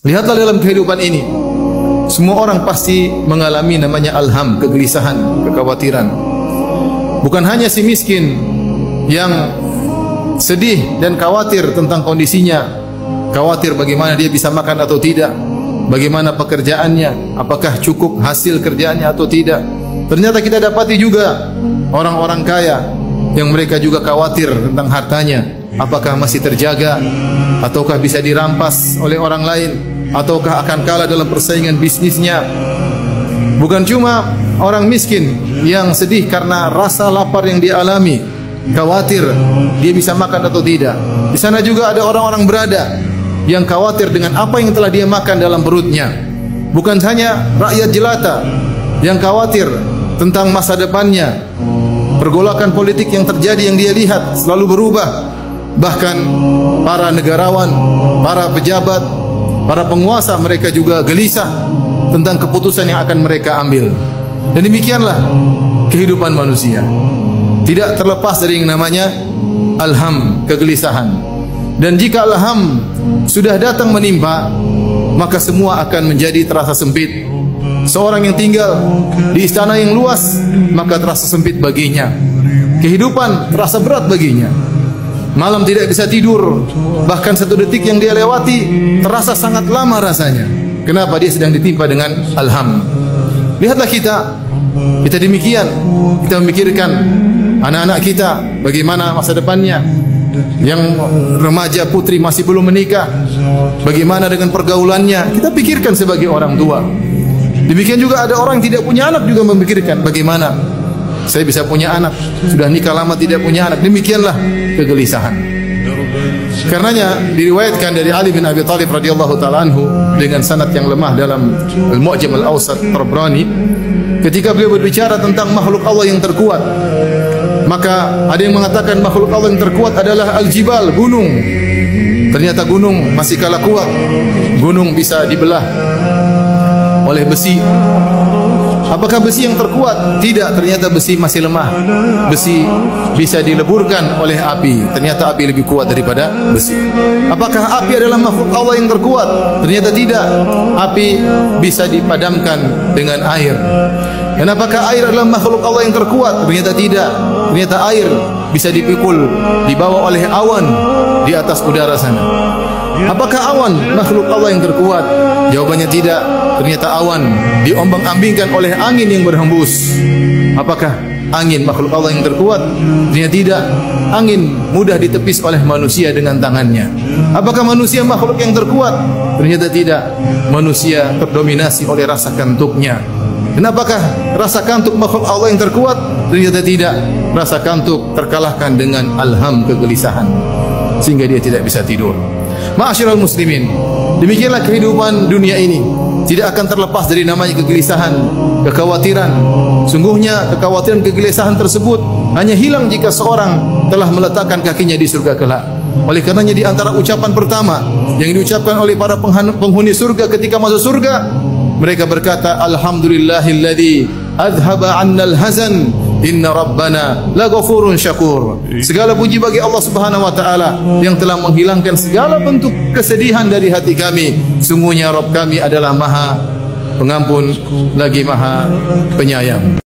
Lihatlah dalam kehidupan ini, semua orang pasti mengalami namanya alham, kegelisahan, kekhawatiran. Bukan hanya si miskin yang sedih dan khawatir tentang kondisinya, khawatir bagaimana dia bisa makan atau tidak, bagaimana pekerjaannya, apakah cukup hasil kerjaannya atau tidak. Ternyata kita dapati juga orang-orang kaya yang mereka juga khawatir tentang hartanya, apakah masih terjaga ataukah bisa dirampas oleh orang lain, ataukah akan kalah dalam persaingan bisnisnya. Bukan cuma orang miskin yang sedih karena rasa lapar yang dia alami, khawatir dia bisa makan atau tidak. Di sana juga ada orang-orang berada yang khawatir dengan apa yang telah dia makan dalam perutnya. Bukan hanya rakyat jelata yang khawatir tentang masa depannya, pergolakan politik yang terjadi yang dia lihat selalu berubah. Bahkan para negarawan, para pejabat, para penguasa, mereka juga gelisah tentang keputusan yang akan mereka ambil. Dan demikianlah kehidupan manusia, tidak terlepas dari yang namanya alham, kegelisahan. Dan jika alham sudah datang menimpa, maka semua akan menjadi terasa sempit. Seorang yang tinggal di istana yang luas, maka terasa sempit baginya. Kehidupan terasa berat baginya. Malam tidak bisa tidur, bahkan satu detik yang dia lewati terasa sangat lama rasanya. Kenapa? Dia sedang ditimpa dengan alham. Lihatlah kita demikian. Kita memikirkan anak-anak kita, bagaimana masa depannya. Yang remaja putri masih belum menikah, bagaimana dengan pergaulannya, kita pikirkan sebagai orang tua. Demikian juga ada orang yang tidak punya anak juga memikirkan bagaimana saya bisa punya anak, sudah nikah lama tidak punya anak. Demikianlah kegelisahan. Karenanya diriwayatkan dari Ali bin Abi Thalib radhiyallahu taala anhu dengan sanad yang lemah dalam Al-Mu'jam Al-Awsat Tabrani, ketika beliau berbicara tentang makhluk Allah yang terkuat, maka ada yang mengatakan makhluk Allah yang terkuat adalah al-jibal, gunung. Ternyata gunung masih kalah kuat. Gunung bisa dibelah oleh besi. Apakah besi yang terkuat? Tidak, ternyata besi masih lemah. Besi bisa dileburkan oleh api. Ternyata api lebih kuat daripada besi. Apakah api adalah makhluk Allah yang terkuat? Ternyata tidak. Api bisa dipadamkan dengan air. Dan apakah air adalah makhluk Allah yang terkuat? Ternyata tidak. Ternyata air bisa dipikul, dibawa oleh awan di atas udara sana. Apakah awan makhluk Allah yang terkuat? Jawabannya tidak. Ternyata awan diombang-ambingkan oleh angin yang berhembus. Apakah angin makhluk Allah yang terkuat? Ternyata tidak. Angin mudah ditepis oleh manusia dengan tangannya. Apakah manusia makhluk yang terkuat? Ternyata tidak. Manusia terdominasi oleh rasa kantuknya. Kenapakah rasa kantuk makhluk Allah yang terkuat? Ternyata tidak. Rasa kantuk terkalahkan dengan alham, kegelisahan, sehingga dia tidak bisa tidur. Ma'asyiral muslimin, demikianlah kehidupan dunia ini. Tidak akan terlepas dari namanya kegelisahan, kekhawatiran. Sungguhnya kekhawatiran, kegelisahan tersebut hanya hilang jika seorang telah meletakkan kakinya di surga kelak. Oleh karenanya di antara ucapan pertama yang diucapkan oleh para penghuni surga ketika masuk surga, mereka berkata, alhamdulillahilladzi adhaba 'annal hazan, inna rabbana laghafurun syakur. Segala puji bagi Allah Subhanahu wa taala yang telah menghilangkan segala bentuk kesedihan dari hati kami. Sungguhnya Rabb kami adalah Maha Pengampun lagi Maha Penyayang.